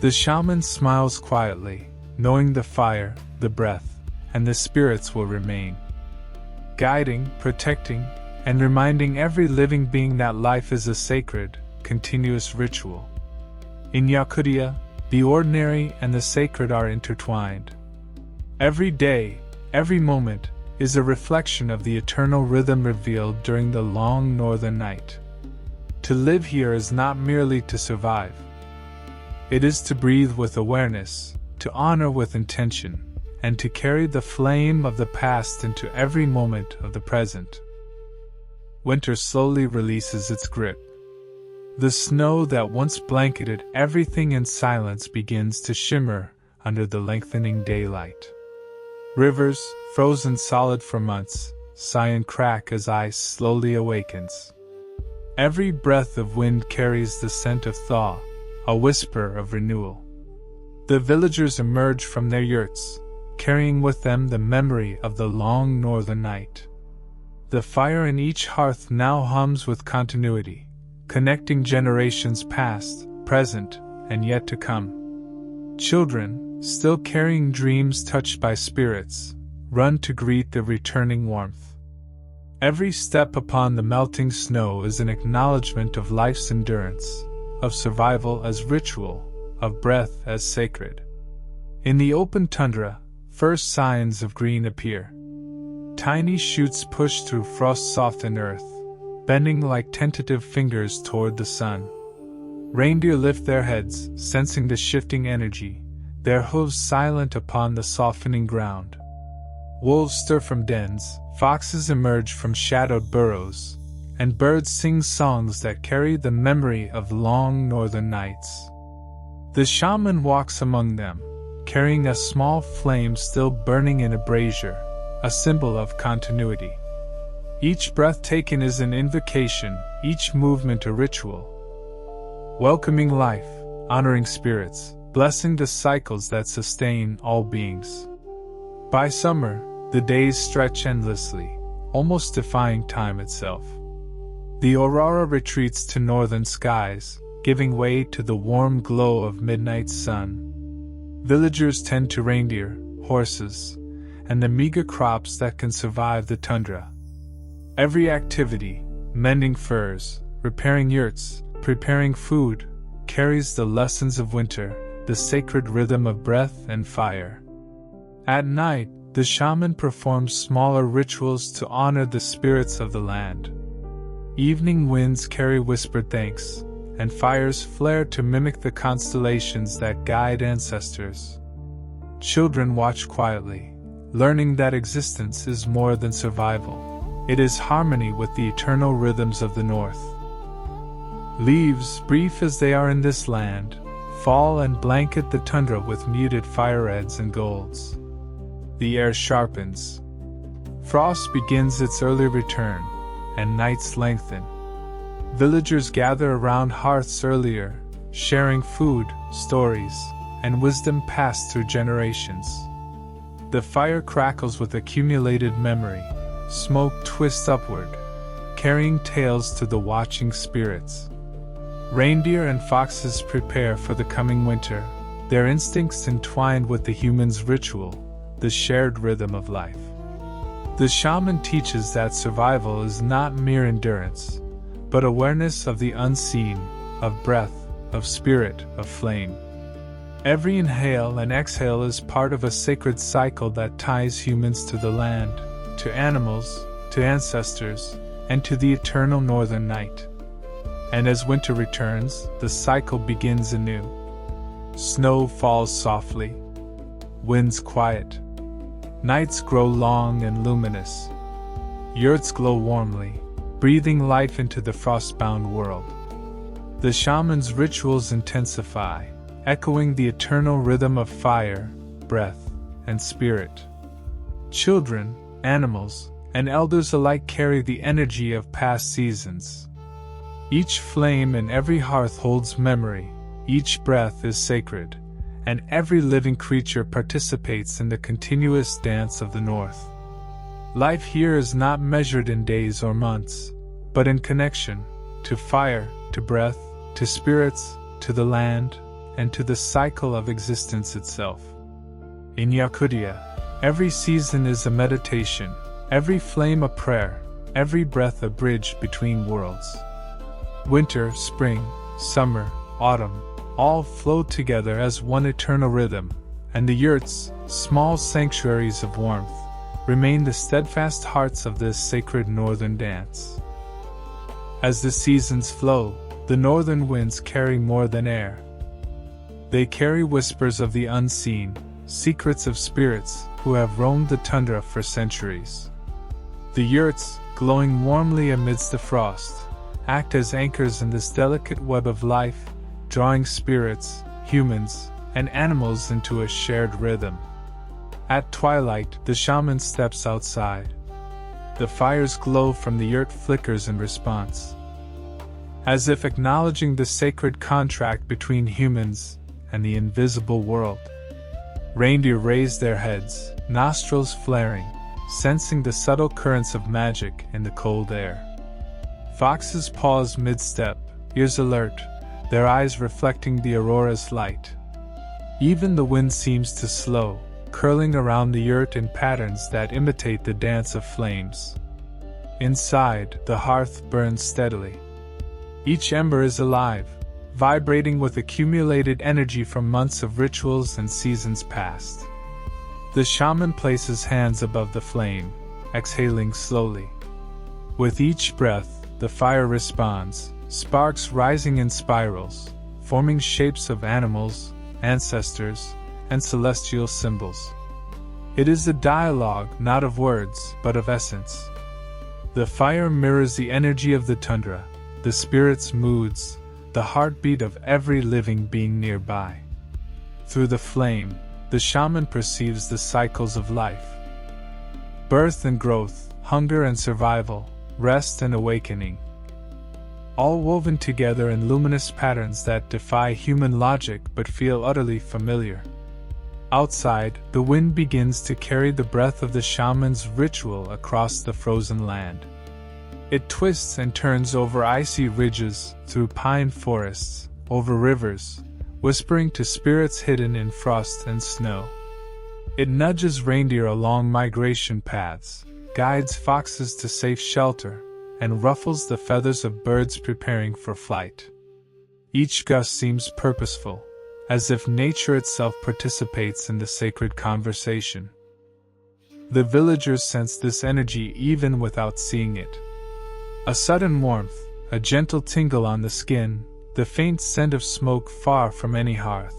The shaman smiles quietly, knowing the fire, the breath, and the spirits will remain, guiding, protecting, and reminding every living being that life is a sacred, continuous ritual. In Yakutia, the ordinary and the sacred are intertwined. Every day, every moment, is a reflection of the eternal rhythm revealed during the long northern night. To live here is not merely to survive. It is to breathe with awareness, to honor with intention, and to carry the flame of the past into every moment of the present. Winter slowly releases its grip. The snow that once blanketed everything in silence begins to shimmer under the lengthening daylight. Rivers, frozen solid for months, sigh and crack as ice slowly awakens. Every breath of wind carries the scent of thaw, a whisper of renewal. The villagers emerge from their yurts, carrying with them the memory of the long northern night. The fire in each hearth now hums with continuity, connecting generations past, present, and yet to come. Children, still carrying dreams touched by spirits, run to greet the returning warmth. Every step upon the melting snow is an acknowledgement of life's endurance, of survival as ritual, of breath as sacred. In the open tundra, first signs of green appear. Tiny shoots push through frost-softened earth, bending like tentative fingers toward the sun. Reindeer lift their heads, sensing the shifting energy, their hooves silent upon the softening ground. Wolves stir from dens, foxes emerge from shadowed burrows, and birds sing songs that carry the memory of long northern nights. The shaman walks among them, carrying a small flame still burning in a brazier, a symbol of continuity. Each breath taken is an invocation, each movement a ritual. Welcoming life, honoring spirits, blessing the cycles that sustain all beings. By summer, the days stretch endlessly, almost defying time itself. The aurora retreats to northern skies, giving way to the warm glow of midnight sun. Villagers tend to reindeer, horses, and the meager crops that can survive the tundra. Every activity, mending furs, repairing yurts, preparing food, carries the lessons of winter, the sacred rhythm of breath and fire. At night, the shaman performs smaller rituals to honor the spirits of the land. Evening winds carry whispered thanks, and fires flare to mimic the constellations that guide ancestors. Children watch quietly, learning that existence is more than survival. It is harmony with the eternal rhythms of the north. Leaves, brief as they are in this land, fall and blanket the tundra with muted fire reds and golds. The air sharpens. Frost begins its early return, and nights lengthen. Villagers gather around hearths earlier, sharing food, stories, and wisdom passed through generations. The fire crackles with accumulated memory, smoke twists upward, carrying tales to the watching spirits. Reindeer and foxes prepare for the coming winter, their instincts entwined with the human's ritual, the shared rhythm of life. The shaman teaches that survival is not mere endurance, but awareness of the unseen, of breath, of spirit, of flame. Every inhale and exhale is part of a sacred cycle that ties humans to the land, to animals, to ancestors, and to the eternal northern night. And as winter returns, the cycle begins anew. Snow falls softly. Winds quiet. Nights grow long and luminous. Yurts glow warmly, breathing life into the frost-bound world. The shaman's rituals intensify, echoing the eternal rhythm of fire, breath, and spirit. Children, animals, and elders alike carry the energy of past seasons. Each flame in every hearth holds memory, each breath is sacred, and every living creature participates in the continuous dance of the north. Life here is not measured in days or months, but in connection, to fire, to breath, to spirits, to the land, and to the cycle of existence itself. In Yakutia, every season is a meditation, every flame a prayer, every breath a bridge between worlds. Winter, spring, summer, autumn, all flow together as one eternal rhythm, and the yurts, small sanctuaries of warmth, remain the steadfast hearts of this sacred northern dance. As the seasons flow, the northern winds carry more than air. They carry whispers of the unseen, secrets of spirits who have roamed the tundra for centuries. The yurts, glowing warmly amidst the frost, act as anchors in this delicate web of life, drawing spirits, humans, and animals into a shared rhythm. At twilight, the shaman steps outside. The fire's glow from the yurt flickers in response. As if acknowledging the sacred contract between humans and the invisible world. Reindeer raise their heads, nostrils flaring, sensing the subtle currents of magic in the cold air. Foxes pause mid-step, ears alert, their eyes reflecting the aurora's light. Even the wind seems to slow, curling around the yurt in patterns that imitate the dance of flames. Inside, the hearth burns steadily. Each ember is alive, vibrating with accumulated energy from months of rituals and seasons past. The shaman places hands above the flame, exhaling slowly. With each breath, the fire responds, sparks rising in spirals, forming shapes of animals, ancestors, and celestial symbols. It is a dialogue not of words, but of essence. The fire mirrors the energy of the tundra, the spirit's moods, the heartbeat of every living being nearby. Through the flame, the shaman perceives the cycles of life. Birth and growth, hunger and survival, rest and awakening. All woven together in luminous patterns that defy human logic but feel utterly familiar. Outside, the wind begins to carry the breath of the shaman's ritual across the frozen land. It twists and turns over icy ridges, through pine forests, over rivers, whispering to spirits hidden in frost and snow. It nudges reindeer along migration paths, guides foxes to safe shelter, and ruffles the feathers of birds preparing for flight. Each gust seems purposeful, as if nature itself participates in the sacred conversation. The villagers sense this energy even without seeing it. A sudden warmth, a gentle tingle on the skin, the faint scent of smoke far from any hearth.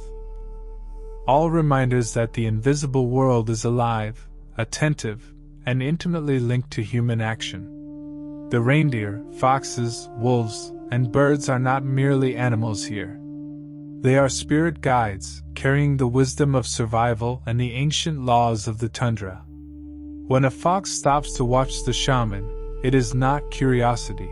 All reminders that the invisible world is alive, attentive, and intimately linked to human action. The reindeer, foxes, wolves, and birds are not merely animals here. They are spirit guides, carrying the wisdom of survival and the ancient laws of the tundra. When a fox stops to watch the shaman, it is not curiosity.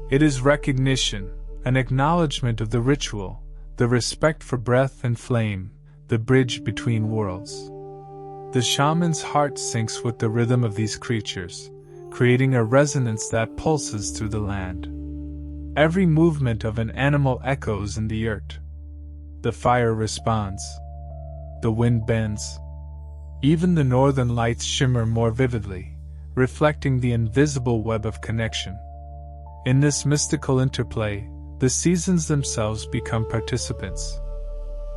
It is recognition, an acknowledgement of the ritual, the respect for breath and flame, the bridge between worlds. The shaman's heart syncs with the rhythm of these creatures, creating a resonance that pulses through the land. Every movement of an animal echoes in the yurt. The fire responds. The wind bends. Even the northern lights shimmer more vividly, reflecting the invisible web of connection. In this mystical interplay, the seasons themselves become participants.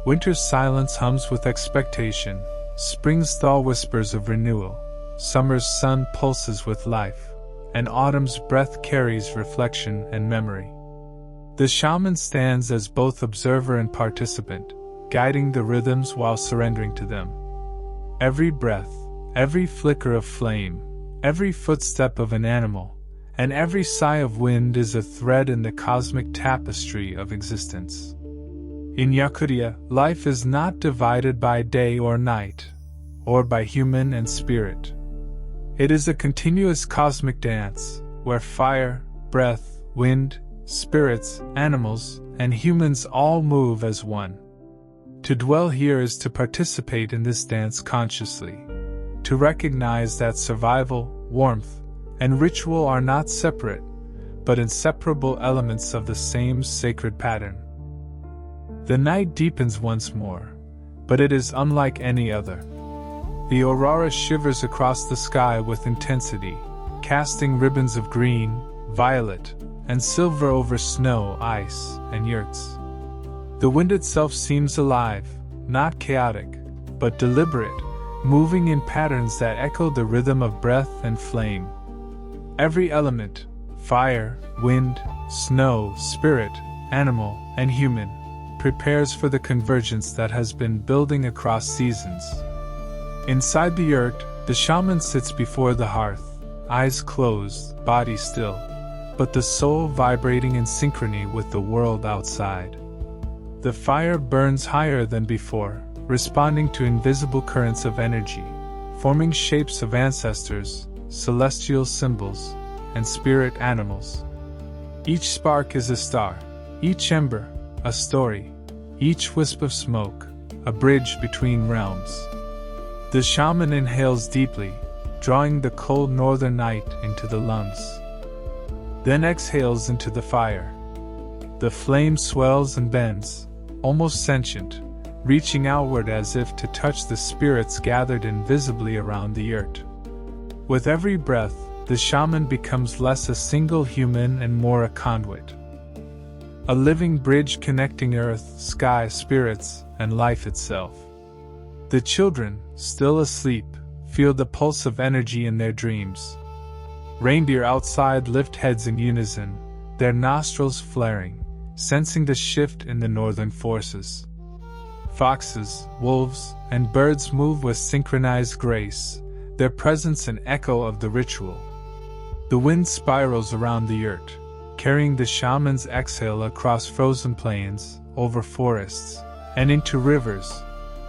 Winter's silence hums with expectation, spring's thaw whispers of renewal, summer's sun pulses with life, and autumn's breath carries reflection and memory. The shaman stands as both observer and participant, guiding the rhythms while surrendering to them. Every breath, every flicker of flame, every footstep of an animal, and every sigh of wind is a thread in the cosmic tapestry of existence. In Yakutia, life is not divided by day or night, or by human and spirit. It is a continuous cosmic dance, where fire, breath, wind, spirits, animals, and humans all move as one. To dwell here is to participate in this dance consciously, to recognize that survival, warmth, and ritual are not separate, but inseparable elements of the same sacred pattern. The night deepens once more, but it is unlike any other. The aurora shivers across the sky with intensity, casting ribbons of green, violet, and silver over snow, ice, and yurts. The wind itself seems alive, not chaotic, but deliberate, moving in patterns that echo the rhythm of breath and flame. Every element, fire, wind, snow, spirit, animal, and human, prepares for the convergence that has been building across seasons. Inside the yurt, the shaman sits before the hearth, eyes closed, body still, but the soul vibrating in synchrony with the world outside. The fire burns higher than before, responding to invisible currents of energy, forming shapes of ancestors, celestial symbols, and spirit animals. Each spark is a star, each ember, a story, each wisp of smoke, a bridge between realms. The shaman inhales deeply, drawing the cold northern night into the lungs. Then exhales into the fire. The flame swells and bends, almost sentient, reaching outward as if to touch the spirits gathered invisibly around the yurt. With every breath, the shaman becomes less a single human and more a conduit. A living bridge connecting earth, sky, spirits, and life itself. The children, still asleep, feel the pulse of energy in their dreams. Reindeer outside lift heads in unison, their nostrils flaring, sensing the shift in the northern forces. Foxes, wolves, and birds move with synchronized grace, their presence an echo of the ritual. The wind spirals around the yurt, carrying the shaman's exhale across frozen plains, over forests, and into rivers,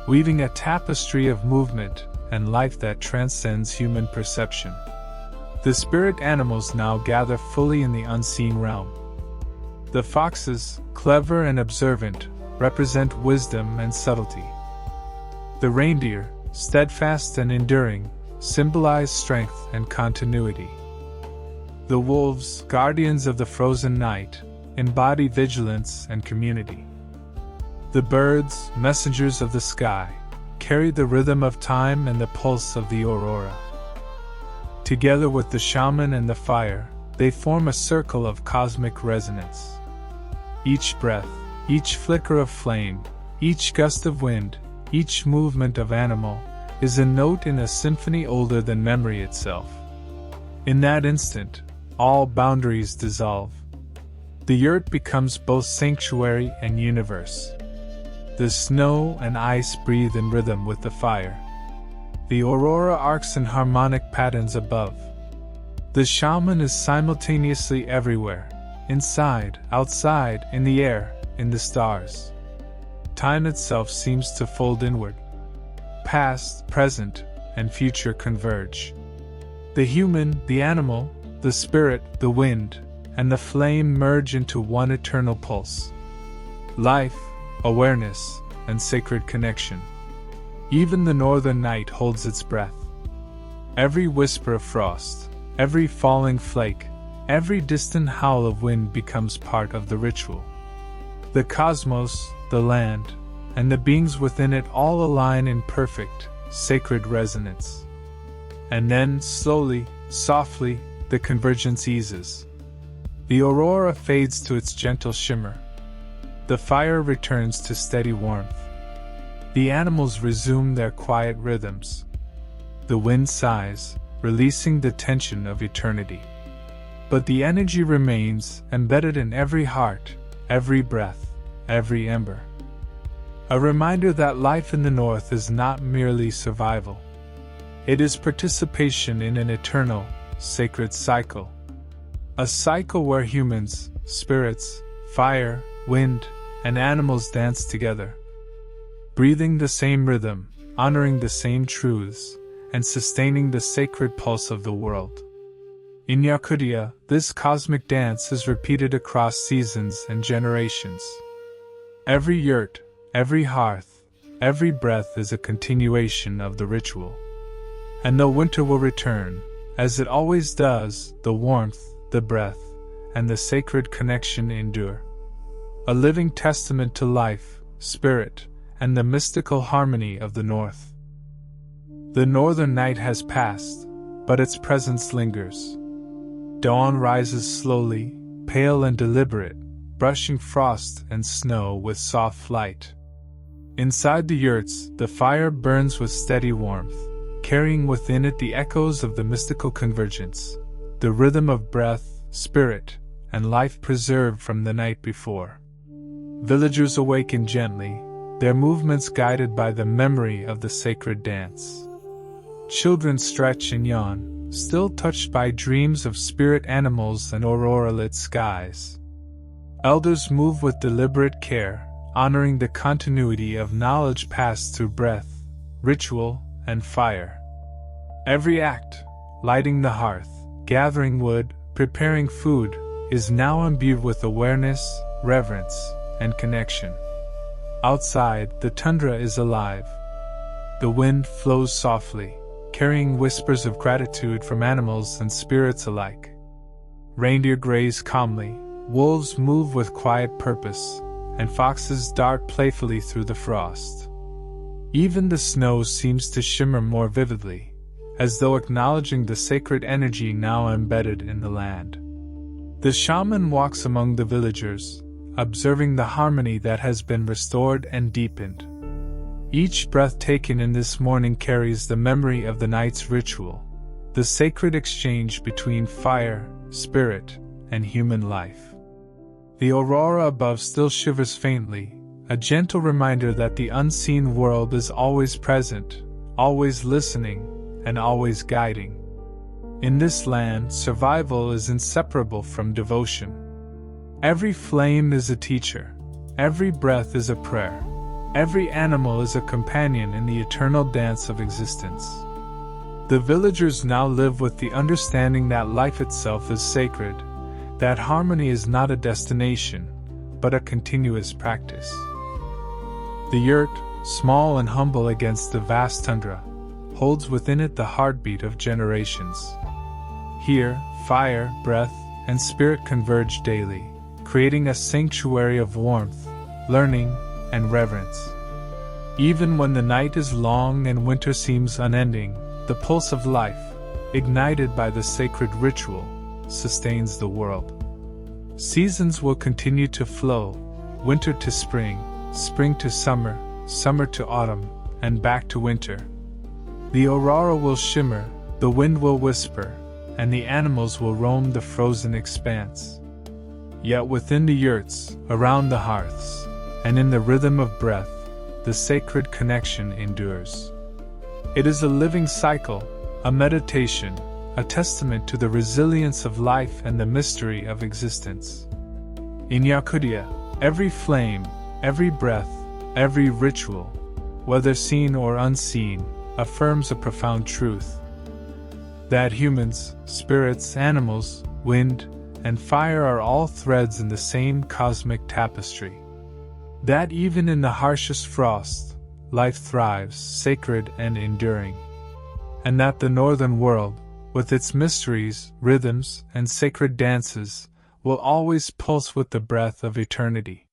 weaving a tapestry of movement and life that transcends human perception. The spirit animals now gather fully in the unseen realm. The foxes, clever and observant, represent wisdom and subtlety. The reindeer, steadfast and enduring, symbolize strength and continuity. The wolves, guardians of the frozen night, embody vigilance and community. The birds, messengers of the sky, carry the rhythm of time and the pulse of the aurora. Together with the shaman and the fire, they form a circle of cosmic resonance. Each breath, each flicker of flame, each gust of wind, each movement of animal, is a note in a symphony older than memory itself. In that instant, all boundaries dissolve. The yurt becomes both sanctuary and universe. The snow and ice breathe in rhythm with the fire. The aurora arcs in harmonic patterns above. The shaman is simultaneously everywhere, inside, outside, in the air, in the stars. Time itself seems to fold inward. Past, present, and future converge. The human, the animal, the spirit, the wind, and the flame merge into one eternal pulse. Life, awareness, and sacred connection. Even the northern night holds its breath. Every whisper of frost, every falling flake, every distant howl of wind becomes part of the ritual. The cosmos, the land, and the beings within it all align in perfect, sacred resonance. And then, slowly, softly, the convergence eases. The aurora fades to its gentle shimmer. The fire returns to steady warmth. The animals resume their quiet rhythms. The wind sighs, releasing the tension of eternity. But the energy remains embedded in every heart, every breath, every ember. A reminder that life in the north is not merely survival. It is participation in an eternal, sacred cycle. A cycle where humans, spirits, fire, wind, and animals dance together. Breathing the same rhythm, honoring the same truths, and sustaining the sacred pulse of the world. In Yakutia, this cosmic dance is repeated across seasons and generations. Every yurt, every hearth, every breath is a continuation of the ritual. And though winter will return, as it always does, the warmth, the breath, and the sacred connection endure. A living testament to life, spirit, and the mystical harmony of the north. The northern night has passed, but its presence lingers. Dawn rises slowly, pale and deliberate, brushing frost and snow with soft light. Inside the yurts, the fire burns with steady warmth, carrying within it the echoes of the mystical convergence, the rhythm of breath, spirit, and life preserved from the night before. Villagers awaken gently, their movements guided by the memory of the sacred dance. Children stretch and yawn, still touched by dreams of spirit animals and aurora-lit skies. Elders move with deliberate care, honoring the continuity of knowledge passed through breath, ritual, and fire. Every act, lighting the hearth, gathering wood, preparing food, is now imbued with awareness, reverence, and connection. Outside, the tundra is alive. The wind flows softly, carrying whispers of gratitude from animals and spirits alike. Reindeer graze calmly, wolves move with quiet purpose, and foxes dart playfully through the frost. Even the snow seems to shimmer more vividly, as though acknowledging the sacred energy now embedded in the land. The shaman walks among the villagers, observing the harmony that has been restored and deepened. Each breath taken in this morning carries the memory of the night's ritual, the sacred exchange between fire, spirit, and human life. The aurora above still shivers faintly, a gentle reminder that the unseen world is always present, always listening, and always guiding. In this land, survival is inseparable from devotion. Every flame is a teacher, every breath is a prayer, every animal is a companion in the eternal dance of existence. The villagers now live with the understanding that life itself is sacred, that harmony is not a destination, but a continuous practice. The yurt, small and humble against the vast tundra, holds within it the heartbeat of generations. Here, fire, breath, and spirit converge daily, creating a sanctuary of warmth, learning, and reverence. Even when the night is long and winter seems unending, the pulse of life, ignited by the sacred ritual, sustains the world. Seasons will continue to flow, winter to spring, spring to summer, summer to autumn, and back to winter. The aurora will shimmer, the wind will whisper, and the animals will roam the frozen expanse. Yet within the yurts, around the hearths, and in the rhythm of breath, the sacred connection endures. It is a living cycle, a meditation, a testament to the resilience of life and the mystery of existence. In Yakutia, every flame, every breath, every ritual, whether seen or unseen, affirms a profound truth. That humans, spirits, animals, wind, and fire are all threads in the same cosmic tapestry. That even in the harshest frost, life thrives, sacred and enduring. And that the northern world, with its mysteries, rhythms, and sacred dances, will always pulse with the breath of eternity.